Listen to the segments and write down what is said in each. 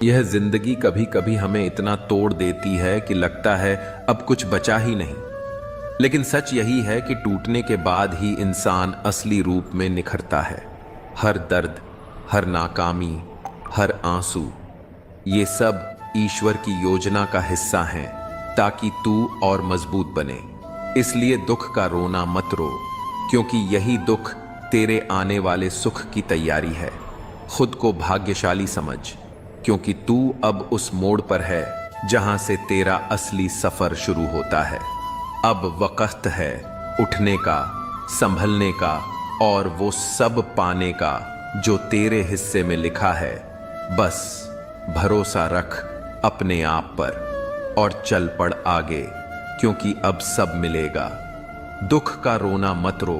यह जिंदगी कभी कभी हमें इतना तोड़ देती है कि लगता है अब कुछ बचा ही नहीं। लेकिन सच यही है कि टूटने के बाद ही इंसान असली रूप में निखरता है। हर दर्द, हर नाकामी, हर आंसू, ये सब ईश्वर की योजना का हिस्सा हैं ताकि तू और मजबूत बने। इसलिए दुख का रोना मत रो, क्योंकि यही दुख तेरे आने वाले सुख की तैयारी है। खुद को भाग्यशाली समझ, क्योंकि तू अब उस मोड़ पर है जहां से तेरा असली सफर शुरू होता है। अब वक्त है उठने का, संभलने का और वो सब पाने का जो तेरे हिस्से में लिखा है। बस भरोसा रख अपने आप पर और चल पड़ आगे, क्योंकि अब सब मिलेगा। दुख का रोना मत रो,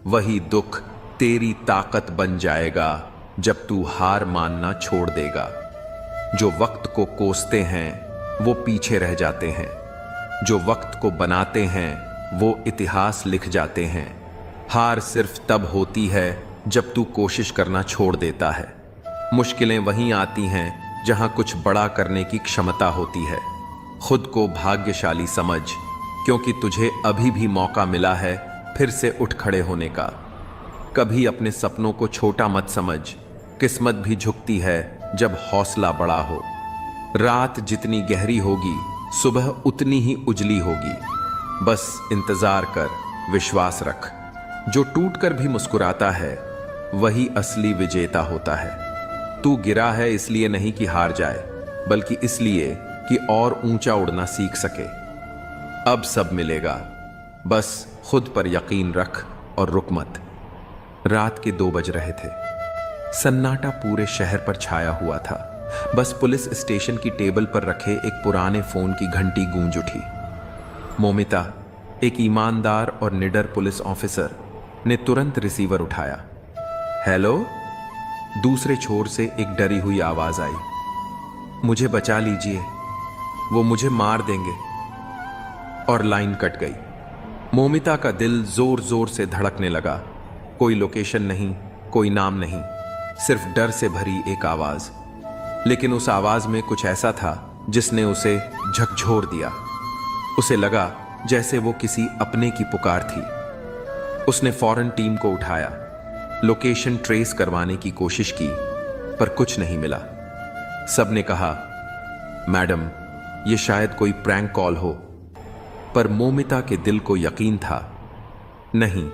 वही दुख तेरी ताकत बन जाएगा जब तू हार मानना छोड़ देगा। जो वक्त को कोसते हैं वो पीछे रह जाते हैं, जो वक्त को बनाते हैं वो इतिहास लिख जाते हैं। हार सिर्फ तब होती है जब तू कोशिश करना छोड़ देता है। मुश्किलें वहीं आती हैं जहां कुछ बड़ा करने की क्षमता होती है। खुद को भाग्यशाली समझ, क्योंकि तुझे अभी भी मौका मिला है फिर से उठ खड़े होने का। कभी अपने सपनों को छोटा मत समझ, किस्मत भी झुकती है जब हौसला बड़ा हो। रात जितनी गहरी होगी, सुबह उतनी ही उजली होगी। बस इंतजार कर, विश्वास रख। जो टूटकर भी मुस्कुराता है वही असली विजेता होता है। तू गिरा है इसलिए नहीं कि हार जाए, बल्कि इसलिए कि और ऊंचा उड़ना सीख सके। अब सब मिलेगा, बस खुद पर यकीन रख और रुक मत। रात के 2 बज रहे थे। सन्नाटा पूरे शहर पर छाया हुआ था। बस पुलिस स्टेशन की टेबल पर रखे एक पुराने फोन की घंटी गूंज उठी। मोमिता, एक ईमानदार और निडर पुलिस ऑफिसर, ने तुरंत रिसीवर उठाया। हेलो? दूसरे छोर से एक डरी हुई आवाज आई। मुझे बचा लीजिए, वो मुझे मार देंगे। और लाइन कट गई। मोमिता का दिल जोर जोर से धड़कने लगा। कोई लोकेशन नहीं, कोई नाम नहीं, सिर्फ डर से भरी एक आवाज। लेकिन उस आवाज में कुछ ऐसा था जिसने उसे झकझोर दिया। उसे लगा जैसे वो किसी अपने की पुकार थी। उसने फौरन टीम को उठाया, लोकेशन ट्रेस करवाने की कोशिश की, पर कुछ नहीं मिला। सबने कहा, मैडम, ये शायद कोई प्रैंक कॉल हो। पर मोमिता के दिल को यकीन था, नहीं,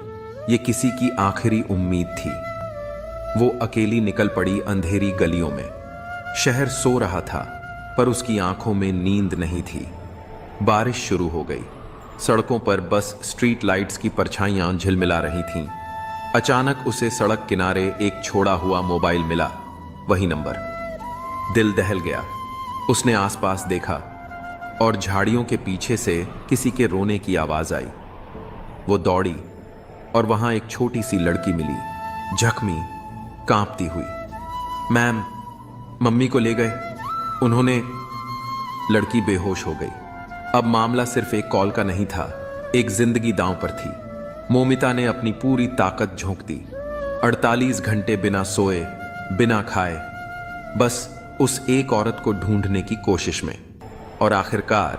ये किसी की आखिरी उम्मीद थी। वो अकेली निकल पड़ी अंधेरी गलियों में। शहर सो रहा था, पर उसकी आंखों में नींद नहीं थी। बारिश शुरू हो गई। सड़कों पर बस स्ट्रीट लाइट्स की परछाइयां झिलमिला रही थीं। अचानक उसे सड़क किनारे एक छोड़ा हुआ मोबाइल मिला। वही नंबर। दिल दहल गया। उसने आसपास देखा और झाड़ियों के पीछे से किसी के रोने की आवाज आई। वो दौड़ी और वहां एक छोटी सी लड़की मिली, जख्मी, कांपती हुई। मैम, मम्मी को ले गए उन्होंने। लड़की बेहोश हो गई। अब मामला सिर्फ एक कॉल का नहीं था, एक जिंदगी दांव पर थी। मोमिता ने अपनी पूरी ताकत झोंक दी। 48 घंटे बिना सोए, बिना खाए, बस उस एक औरत को ढूंढने की कोशिश में। और आखिरकार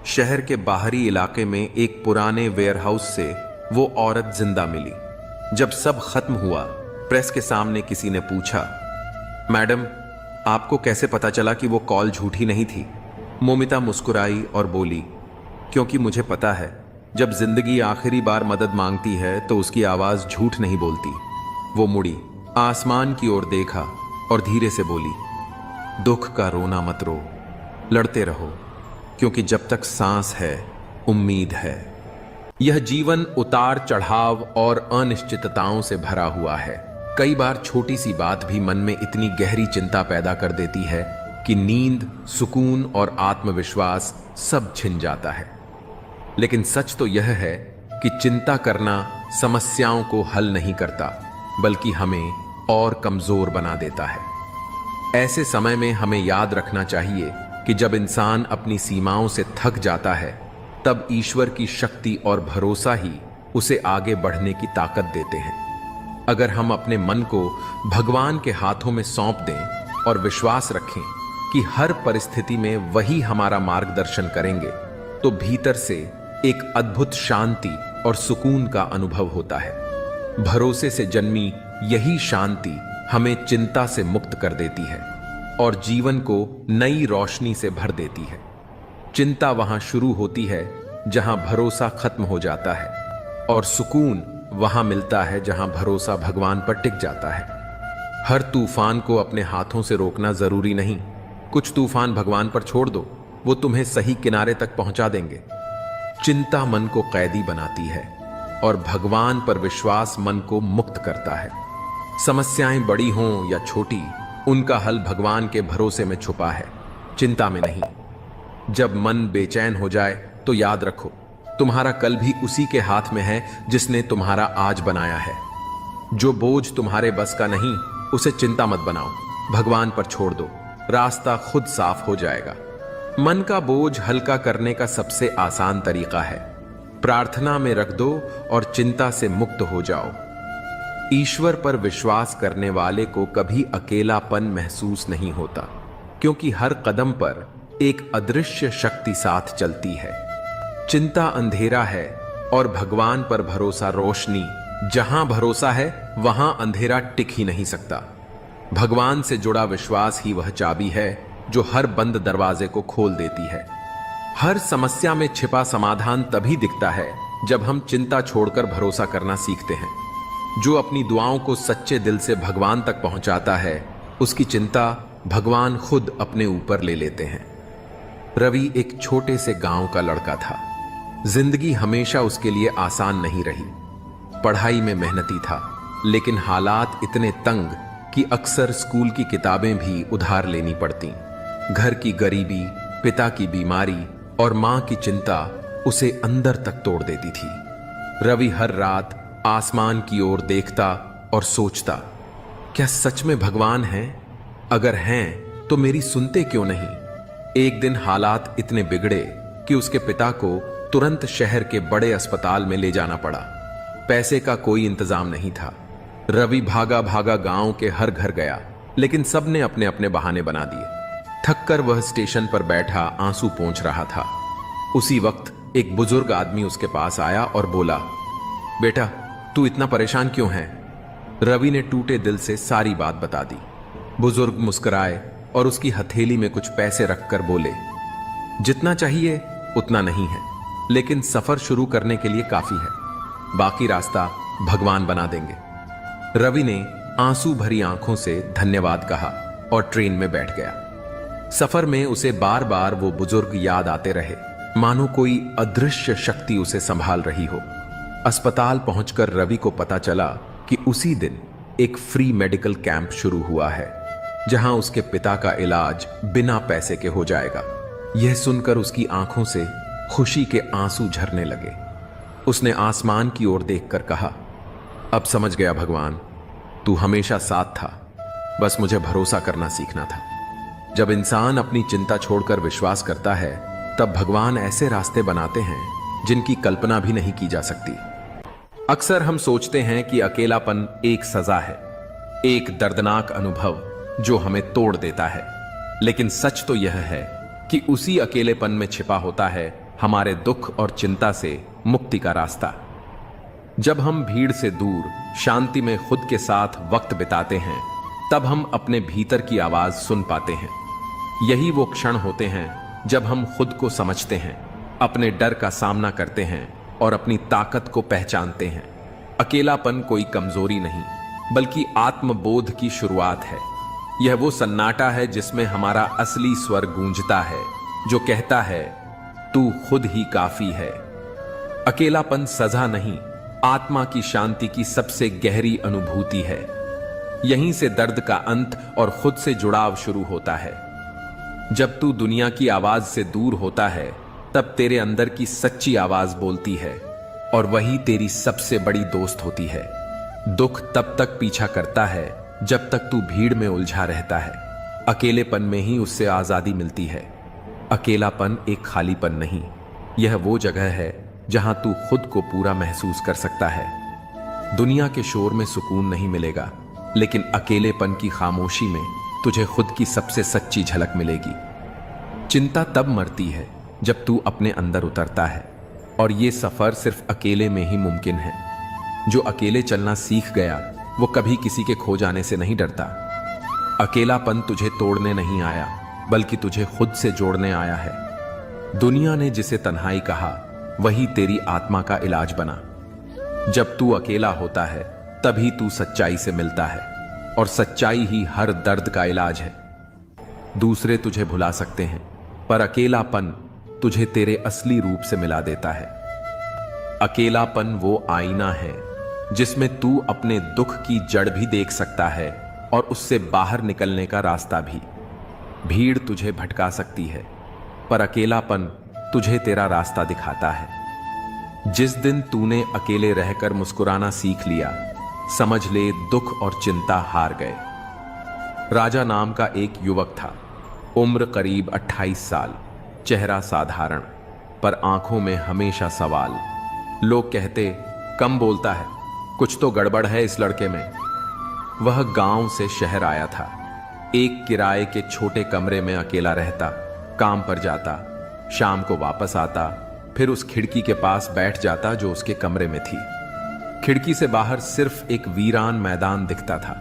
शहर के बाहरी इलाके में एक पुराने वेयरहाउस से वो औरत जिंदा मिली। जब सब खत्म हुआ, प्रेस के सामने किसी ने पूछा, मैडम, आपको कैसे पता चला कि वो कॉल झूठी नहीं थी? मोमिता मुस्कुराई और बोली, क्योंकि मुझे पता है, जब जिंदगी आखिरी बार मदद मांगती है तो उसकी आवाज झूठ नहीं बोलती। वो मुड़ी, आसमान की ओर देखा और धीरे से बोली, दुख का रोना मत रो, लड़ते रहो, क्योंकि जब तक सांस है, उम्मीद है। यह जीवन उतार चढ़ाव और अनिश्चितताओं से भरा हुआ है। कई बार छोटी सी बात भी मन में इतनी गहरी चिंता पैदा कर देती है कि नींद, सुकून और आत्मविश्वास सब छिन जाता है। लेकिन सच तो यह है कि चिंता करना समस्याओं को हल नहीं करता, बल्कि हमें और कमजोर बना देता है। ऐसे समय में हमें याद रखना चाहिए कि जब इंसान अपनी सीमाओं से थक जाता है, तब ईश्वर की शक्ति और भरोसा ही उसे आगे बढ़ने की ताकत देते हैं। अगर हम अपने मन को भगवान के हाथों में सौंप दें और विश्वास रखें कि हर परिस्थिति में वही हमारा मार्गदर्शन करेंगे, तो भीतर से एक अद्भुत शांति और सुकून का अनुभव होता है। भरोसे से जन्मी यही शांति हमें चिंता से मुक्त कर देती है और जीवन को नई रोशनी से भर देती है। चिंता वहां शुरू होती है जहां भरोसा खत्म हो जाता है, और सुकून वहां मिलता है जहां भरोसा भगवान पर टिक जाता है। हर तूफान को अपने हाथों से रोकना जरूरी नहीं। कुछ तूफान भगवान पर छोड़ दो, वो तुम्हें सही किनारे तक पहुंचा देंगे। चिंता मन को कैदी बनाती है और भगवान पर विश्वास मन को मुक्त करता है। समस्याएं बड़ी हों या छोटी, उनका हल भगवान के भरोसे में छुपा है, चिंता में नहीं। जब मन बेचैन हो जाए तो याद रखो, तुम्हारा कल भी उसी के हाथ में है जिसने तुम्हारा आज बनाया है। जो बोझ तुम्हारे बस का नहीं, उसे चिंता मत बनाओ, भगवान पर छोड़ दो, रास्ता खुद साफ हो जाएगा। मन का बोझ हल्का करने का सबसे आसान तरीका है, प्रार्थना में रख दो और चिंता से मुक्त हो जाओ। ईश्वर पर विश्वास करने वाले को कभी अकेलापन महसूस नहीं होता, क्योंकि हर कदम पर एक अदृश्य शक्ति साथ चलती है। चिंता अंधेरा है और भगवान पर भरोसा रोशनी। जहां भरोसा है वहां अंधेरा टिक ही नहीं सकता। भगवान से जुड़ा विश्वास ही वह चाबी है जो हर बंद दरवाजे को खोल देती है। हर समस्या में छिपा समाधान तभी दिखता है जब हम चिंता छोड़कर भरोसा करना सीखते हैं। जो अपनी दुआओं को सच्चे दिल से भगवान तक पहुंचाता है, उसकी चिंता भगवान खुद अपने ऊपर ले लेते हैं। रवि एक छोटे से गांव का लड़का था। जिंदगी हमेशा उसके लिए आसान नहीं रही। पढ़ाई में मेहनती था, लेकिन हालात इतने तंग कि अक्सर स्कूल की किताबें भी उधार लेनी पड़ती। घर की गरीबी, पिता की बीमारी और मां की चिंता उसे अंदर तक तोड़ देती थी। रवि हर रात आसमान की ओर देखता और सोचता, क्या सच में भगवान है? अगर हैं तो मेरी सुनते क्यों नहीं? एक दिन हालात इतने बिगड़े कि उसके पिता को तुरंत शहर के बड़े अस्पताल में ले जाना पड़ा। पैसे का कोई इंतजाम नहीं था। रवि भागा भागा गांव के हर घर गया, लेकिन सबने अपने अपने बहाने बना दिए। थककर वह स्टेशन पर बैठा आंसू पोंछ रहा था। उसी वक्त एक बुजुर्ग आदमी उसके पास आया और बोला, बेटा, तू इतना परेशान क्यों है? रवि ने टूटे दिल से सारी बात बता दी। बुजुर्ग मुस्कुराए और उसकी हथेली में कुछ पैसे रखकर बोले, जितना चाहिए उतना नहीं है, लेकिन सफर शुरू करने के लिए काफी है। बाकी रास्ता भगवान बना देंगे। रवि ने आंसू भरी आंखों से धन्यवाद कहा और ट्रेन में बैठ गया। सफर में उसे बार बार वो बुजुर्ग याद आते रहे, मानो कोई अदृश्य शक्ति उसे संभाल रही हो। अस्पताल पहुंचकर रवि को पता चला कि उसी दिन एक फ्री मेडिकल कैंप शुरू हुआ है, जहां उसके पिता का इलाज बिना पैसे के हो जाएगा। यह सुनकर उसकी आंखों से खुशी के आंसू झरने लगे। उसने आसमान की ओर देखकर कहा, अब समझ गया भगवान, तू हमेशा साथ था, बस मुझे भरोसा करना सीखना था। जब इंसान अपनी चिंता छोड़कर विश्वास करता है, तब भगवान ऐसे रास्ते बनाते हैं जिनकी कल्पना भी नहीं की जा सकती। अक्सर हम सोचते हैं कि अकेलापन एक सजा है, एक दर्दनाक अनुभव जो हमें तोड़ देता है, लेकिन सच तो यह है कि उसी अकेलेपन में छिपा होता है हमारे दुख और चिंता से मुक्ति का रास्ता। जब हम भीड़ से दूर शांति में खुद के साथ वक्त बिताते हैं, तब हम अपने भीतर की आवाज सुन पाते हैं। यही वो क्षण होते हैं जब हम खुद को समझते हैं, अपने डर का सामना करते हैं और अपनी ताकत को पहचानते हैं। अकेलापन कोई कमजोरी नहीं, बल्कि आत्मबोध की शुरुआत है। यह वो सन्नाटा है जिसमें हमारा असली स्वर गूंजता है, जो कहता है, तू खुद ही काफी है। अकेलापन सजा नहीं, आत्मा की शांति की सबसे गहरी अनुभूति है। यहीं से दर्द का अंत और खुद से जुड़ाव शुरू होता है। जब तू दुनिया की आवाज से दूर होता है, तब तेरे अंदर की सच्ची आवाज बोलती है, और वही तेरी सबसे बड़ी दोस्त होती है। दुख तब तक पीछा करता है जब तक तू भीड़ में उलझा रहता है। अकेलेपन में ही उससे आजादी मिलती है। अकेलापन एक खालीपन नहीं, यह वो जगह है जहां तू खुद को पूरा महसूस कर सकता है। दुनिया के शोर में सुकून नहीं मिलेगा, लेकिन अकेलेपन की खामोशी में तुझे खुद की सबसे सच्ची झलक मिलेगी। चिंता तब मरती है जब तू अपने अंदर उतरता है, और ये सफर सिर्फ अकेले में ही मुमकिन है। जो अकेले चलना सीख गया वो कभी किसी के खो जाने से नहीं डरता। अकेलापन तुझे तोड़ने नहीं आया, बल्कि तुझे खुद से जोड़ने आया है। दुनिया ने जिसे तन्हाई कहा, वही तेरी आत्मा का इलाज बना। जब तू अकेला होता है तभी तू सच्चाई से मिलता है, और सच्चाई ही हर दर्द का इलाज है। दूसरे तुझे भुला सकते हैं, पर अकेलापन तुझे तेरे असली रूप से मिला देता है। अकेलापन वो आईना है जिसमें तू अपने दुख की जड़ भी देख सकता है और उससे बाहर निकलने का रास्ता भी। भीड़ तुझे भटका सकती है, पर अकेलापन तुझे तेरा रास्ता दिखाता है। जिस दिन तूने अकेले रहकर मुस्कुराना सीख लिया, समझ ले दुख और चिंता हार गए। राजा नाम का एक युवक था। उम्र करीब 28 साल, चेहरा साधारण, पर आंखों में हमेशा सवाल। लोग कहते, कम बोलता है, कुछ तो गड़बड़ है इस लड़के में। वह गांव से शहर आया था। एक किराए के छोटे कमरे में अकेला रहता, काम पर जाता, शाम को वापस आता, फिर उस खिड़की के पास बैठ जाता जो उसके कमरे में थी। खिड़की से बाहर सिर्फ एक वीरान मैदान दिखता था।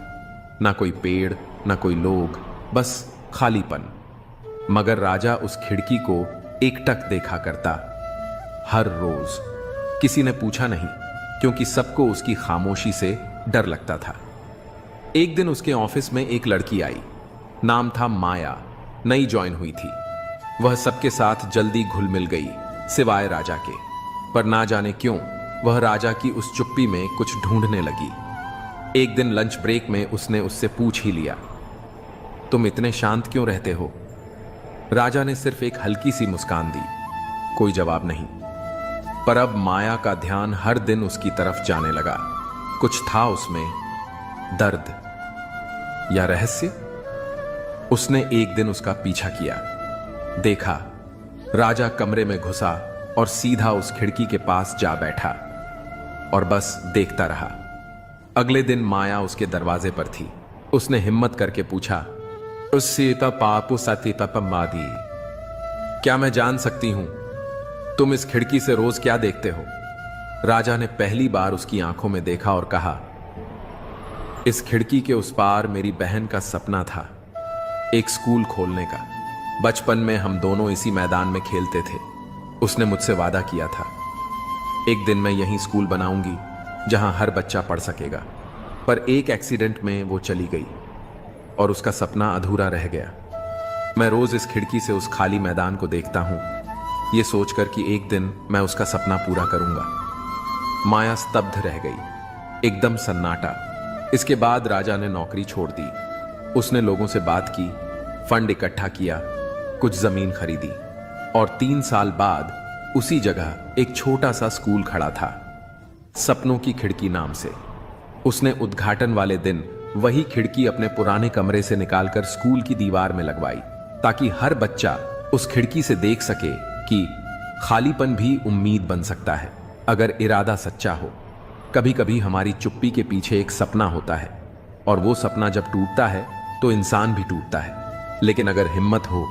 ना कोई पेड़, ना कोई लोग, बस खालीपन। मगर राजा उस खिड़की को एकटक देखा करता, हर रोज। किसी ने पूछा नहीं, क्योंकि सबको उसकी खामोशी से डर लगता था। एक दिन उसके ऑफिस में एक लड़की आई। नाम था माया, नई ज्वाइन हुई थी। वह सबके साथ जल्दी घुल मिल गई, सिवाय राजा के। पर ना जाने क्यों वह राजा की उस चुप्पी में कुछ ढूंढने लगी। एक दिन लंच ब्रेक में उसने उससे पूछ ही लिया, तुम इतने शांत क्यों रहते हो? राजा ने सिर्फ एक हल्की सी मुस्कान दी, कोई जवाब नहीं। पर अब माया का ध्यान हर दिन उसकी तरफ जाने लगा। कुछ था उसमें, दर्द या रहस्य। उसने एक दिन उसका पीछा किया। देखा, राजा कमरे में घुसा और सीधा उस खिड़की के पास जा बैठा, और बस देखता रहा। अगले दिन माया उसके दरवाजे पर थी। उसने हिम्मत करके पूछा, सीता पापू सती मादी, क्या मैं जान सकती हूं तुम इस खिड़की से रोज क्या देखते हो? राजा ने पहली बार उसकी आंखों में देखा और कहा, इस खिड़की के उस पार मेरी बहन का सपना था, एक स्कूल खोलने का। बचपन में हम दोनों इसी मैदान में खेलते थे। उसने मुझसे वादा किया था, एक दिन मैं यहीं स्कूल बनाऊंगी जहां हर बच्चा पढ़ सकेगा। पर एक एक्सीडेंट में वो चली गई और उसका सपना अधूरा रह गया। मैं रोज इस खिड़की से उस खाली मैदान को देखता हूं, ये सोचकर कि एक दिन मैं उसका सपना पूरा करूंगा। माया स्तब्ध रह गई, एकदम सन्नाटा। इसके बाद राजा ने नौकरी छोड़ दी। उसने लोगों से बात की, फंड इकट्ठा किया, कुछ जमीन खरीदी, और 3 साल बाद उसी जगह एक छोटा सा स्कूल खड़ा था, सपनों की खिड़की नाम से। उसने उद्घाटन वाले दिन वही खिड़की अपने पुराने कमरे से निकालकर स्कूल की दीवार में लगवाई, ताकि हर बच्चा उस खिड़की से देख सके कि खालीपन भी उम्मीद बन सकता है, अगर इरादा सच्चा हो। कभी कभी हमारी चुप्पी के पीछे एक सपना होता है, और वो सपना जब टूटता है तो इंसान भी टूटता है। लेकिन अगर हिम्मत हो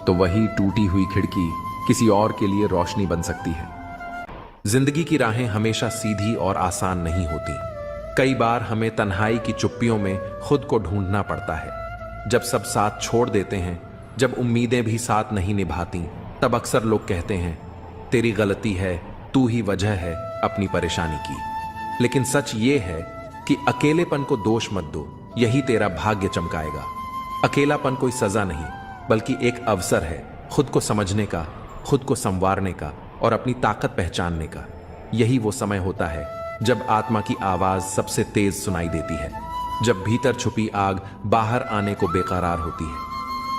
तो वही टूटी हुई खिड़की किसी और के लिए रोशनी बन सकती है। जिंदगी की राहें हमेशा सीधी और आसान नहीं होती। कई बार हमें तन्हाई की चुप्पियों में खुद को ढूंढना पड़ता है। जब सब साथ छोड़ देते हैं, जब उम्मीदें भी साथ नहीं निभाती, तब अक्सर लोग कहते हैं, तेरी गलती है, तू ही वजह है अपनी परेशानी की। लेकिन सच ये है कि अकेलेपन को दोष मत दो, यही तेरा भाग्य चमकाएगा। अकेलापन कोई सजा नहीं, बल्कि एक अवसर है खुद को समझने का, खुद को संवारने का और अपनी ताकत पहचानने का। यही वो समय होता है जब आत्मा की आवाज सबसे तेज सुनाई देती है, जब भीतर छुपी आग बाहर आने को बेकरार होती है।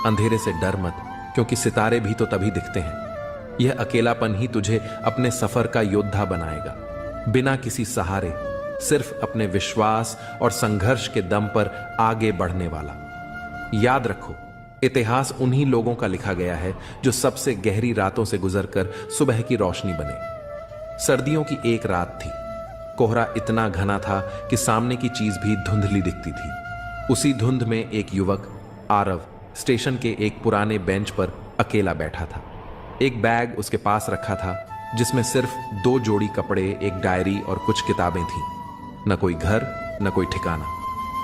अंधेरे से डर मत, क्योंकि सितारे भी तो तभी दिखते हैं। यह अकेलापन ही तुझे अपने सफर का योद्धा बनाएगा, बिना किसी सहारे, सिर्फ अपने विश्वास और संघर्ष के दम पर आगे बढ़ने वाला। याद रखो, इतिहास उन्हीं लोगों का लिखा गया है जो सबसे गहरी रातों से गुजरकर सुबह की रोशनी बने। सर्दियों की एक रात थी। कोहरा इतना घना था कि सामने की चीज भी धुंधली दिखती थी। उसी धुंध में एक युवक आरव स्टेशन के एक पुराने बेंच पर अकेला बैठा था। एक बैग उसके पास रखा था जिसमें सिर्फ 2 जोड़ी कपड़े, एक डायरी और कुछ किताबें थीं। न कोई घर, न कोई ठिकाना,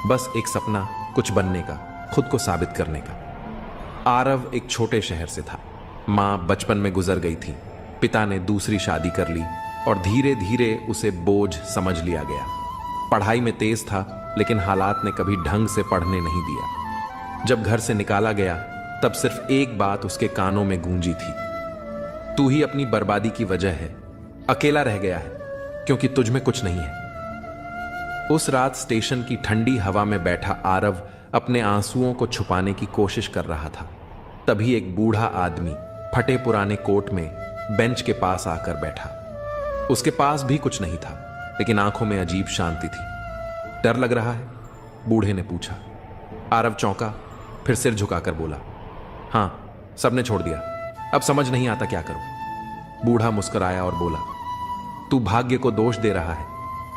बस एक सपना, कुछ बनने का, खुद को साबित करने का। आरव एक छोटे शहर से था। माँ बचपन में गुजर गई थी, पिता ने दूसरी शादी कर ली और धीरे धीरे उसे बोझ समझ लिया गया। पढ़ाई में तेज था, लेकिन हालात ने कभी ढंग से पढ़ने नहीं दिया। जब घर से निकाला गया तब सिर्फ एक बात उसके कानों में गूंजी थी, तू ही अपनी बर्बादी की वजह है, अकेला रह गया है क्योंकि तुझ में कुछ नहीं है। उस रात स्टेशन की ठंडी हवा में बैठा आरव अपने आंसुओं को छुपाने की कोशिश कर रहा था। तभी एक बूढ़ा आदमी फटे पुराने कोट में बेंच के पास आकर बैठा। उसके पास भी कुछ नहीं था, लेकिन आंखों में अजीब शांति थी। डर लग रहा है? बूढ़े ने पूछा। आरव चौंका, फिर सिर झुकाकर बोला, हाँ, सबने छोड़ दिया, अब समझ नहीं आता क्या करूं। बूढ़ा मुस्कुराया और बोला, तू भाग्य को दोष दे रहा है,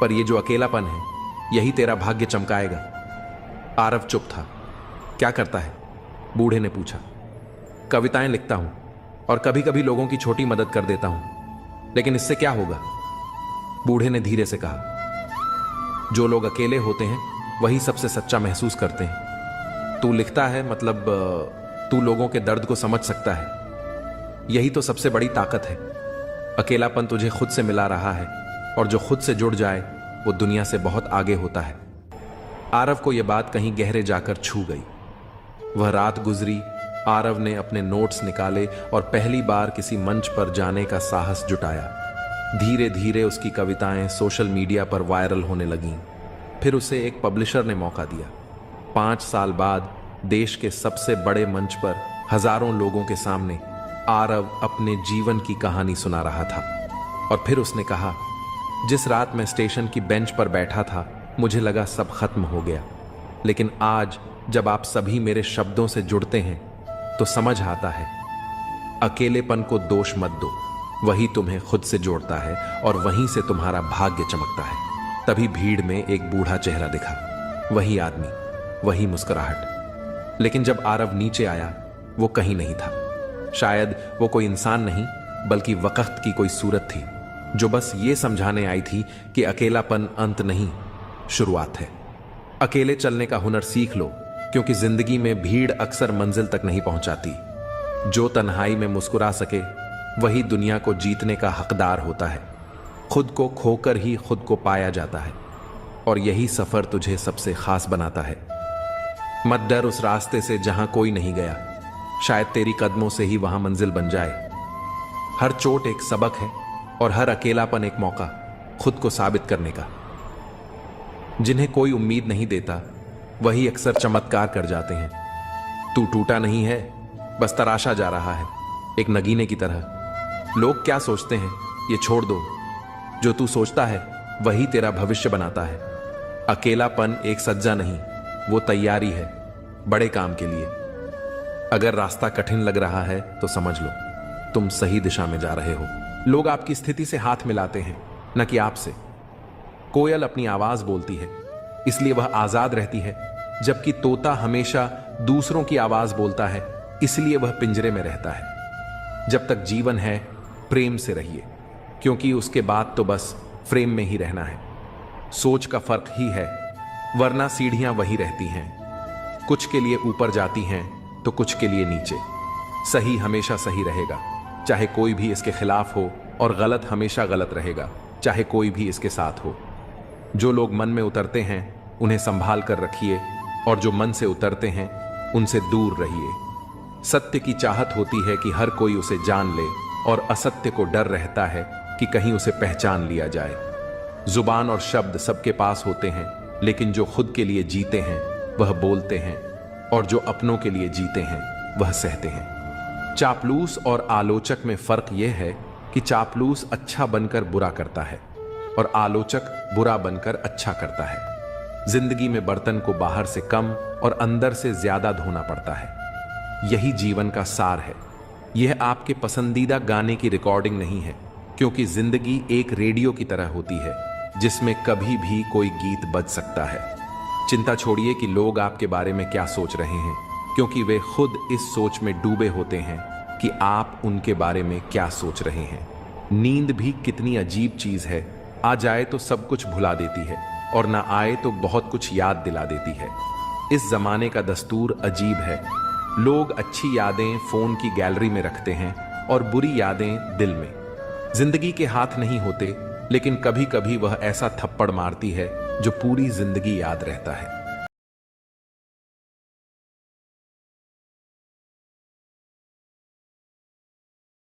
पर यह जो अकेलापन है यही तेरा भाग्य चमकाएगा। आरव चुप था। क्या करता है? बूढ़े ने पूछा। कविताएं लिखता हूं और कभी कभी लोगों की छोटी मदद कर देता हूं, लेकिन इससे क्या होगा? बूढ़े ने धीरे से कहा, जो लोग अकेले होते हैं वही सबसे सच्चा महसूस करते हैं। तू लिखता है, मतलब तू लोगों के दर्द को समझ सकता है, यही तो सबसे बड़ी ताकत है। अकेलापन तुझे खुद से मिला रहा है, और जो खुद से जुड़ जाए वो दुनिया से बहुत आगे होता है। आरव को यह बात कहीं गहरे जाकर छू गई। वह रात गुजरी, आरव ने अपने नोट्स निकाले और पहली बार किसी मंच पर जाने का साहस जुटाया। धीरे धीरे उसकी कविताएं सोशल मीडिया पर वायरल होने लगीं। फिर उसे एक पब्लिशर ने मौका दिया। 5 साल बाद देश के सबसे बड़े मंच पर हजारों लोगों के सामने आरव अपने जीवन की कहानी सुना रहा था। और फिर उसने कहा, जिस रात मैं स्टेशन की बेंच पर बैठा था मुझे लगा सब खत्म हो गया, लेकिन आज जब आप सभी मेरे शब्दों से जुड़ते हैं तो समझ आता है, अकेलेपन को दोष मत दो, वही तुम्हें खुद से जोड़ता है और वहीं से तुम्हारा भाग्य चमकता है। तभी भीड़ में एक बूढ़ा चेहरा दिखा, वही आदमी, वही मुस्कुराहट। लेकिन जब आरव नीचे आया वो कहीं नहीं था। शायद वो कोई इंसान नहीं, बल्कि वक्त की कोई सूरत थी जो बस ये समझाने आई थी कि अकेलापन अंत नहीं, शुरुआत है। अकेले चलने का हुनर सीख लो, क्योंकि जिंदगी में भीड़ अक्सर मंजिल तक नहीं पहुंचाती। जो तन्हाई में मुस्कुरा सके वही दुनिया को जीतने का हकदार होता है। खुद को खोकर ही खुद को पाया जाता है, और यही सफर तुझे सबसे खास बनाता है। मत डर उस रास्ते से जहां कोई नहीं गया, शायद तेरी कदमों से ही वहां मंजिल बन जाए। हर चोट एक सबक है और हर अकेलापन एक मौका खुद को साबित करने का। जिन्हें कोई उम्मीद नहीं देता वही अक्सर चमत्कार कर जाते हैं। तू टूटा नहीं है, बस तराशा जा रहा है, एक नगीने की तरह। लोग क्या सोचते हैं ये छोड़ दो, जो तू सोचता है वही तेरा भविष्य बनाता है। अकेलापन एक सज्जा नहीं, वो तैयारी है बड़े काम के लिए। अगर रास्ता कठिन लग रहा है तो समझ लो तुम सही दिशा में जा रहे हो। लोग आपकी स्थिति से हाथ मिलाते हैं, न कि आपसे। कोयल अपनी आवाज बोलती है, इसलिए वह आजाद रहती है, जबकि तोता हमेशा दूसरों की आवाज बोलता है, इसलिए वह पिंजरे में रहता है। जब तक जीवन है प्रेम से रहिए, क्योंकि उसके बाद तो बस फ्रेम में ही रहना है। सोच का फर्क ही है, वरना सीढ़ियां वही रहती हैं। कुछ के लिए ऊपर जाती हैं तो कुछ के लिए नीचे। सही हमेशा सही रहेगा, चाहे कोई भी इसके खिलाफ हो, और गलत हमेशा गलत रहेगा, चाहे कोई भी इसके साथ हो। जो लोग मन में उतरते हैं उन्हें संभाल कर रखिए, और जो मन से उतरते हैं उनसे दूर रहिए। सत्य की चाहत होती है कि हर कोई उसे जान ले, और असत्य को डर रहता है कि कहीं उसे पहचान लिया जाए। जुबान और शब्द सबके पास होते हैं, लेकिन जो खुद के लिए जीते हैं वह बोलते हैं, और जो अपनों के लिए जीते हैं वह सहते हैं। चापलूस और आलोचक में फर्क यह है कि चापलूस अच्छा बनकर बुरा करता है, और आलोचक बुरा बनकर अच्छा करता है। जिंदगी में बर्तन को बाहर से कम और अंदर से ज्यादा धोना पड़ता है। यही जीवन का सार है। यह आपके पसंदीदा गाने की रिकॉर्डिंग नहीं है, क्योंकि जिंदगी एक रेडियो की तरह होती है जिसमें कभी भी कोई गीत बज सकता है। चिंता छोड़िए कि लोग आपके बारे में क्या सोच रहे हैं। क्योंकि वे खुद इस सोच में डूबे होते हैं कि आप उनके बारे में क्या सोच रहे हैं। नींद भी कितनी अजीब चीज है, आ जाए तो सब कुछ भुला देती है और ना आए तो बहुत कुछ याद दिला देती है। इस जमाने का दस्तूर अजीब है। लोग अच्छी यादें फोन की गैलरी में रखते हैं और बुरी यादें दिल में। जिंदगी के हाथ नहीं होते, लेकिन कभी कभी वह ऐसा थप्पड़ मारती है जो पूरी जिंदगी याद रहता है।